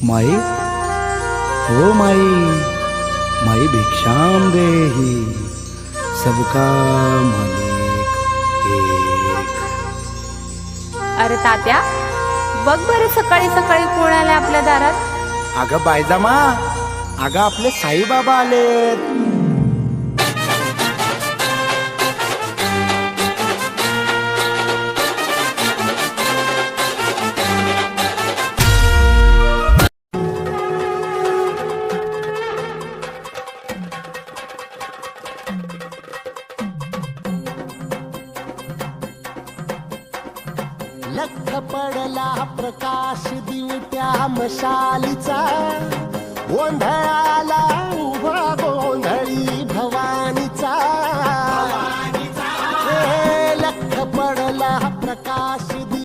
माई, हो माई, माई भिक्षाम देही, सबका मालिक एक. अरे तात्या, बघ बरं सकाळी सकाळी कोण आले आपल्या दारात. अगं बायजामा, अगं आपले साईबाबा आलेत. लख पडला प्रकाश दिवट्या मशालीचा, गोंधळाला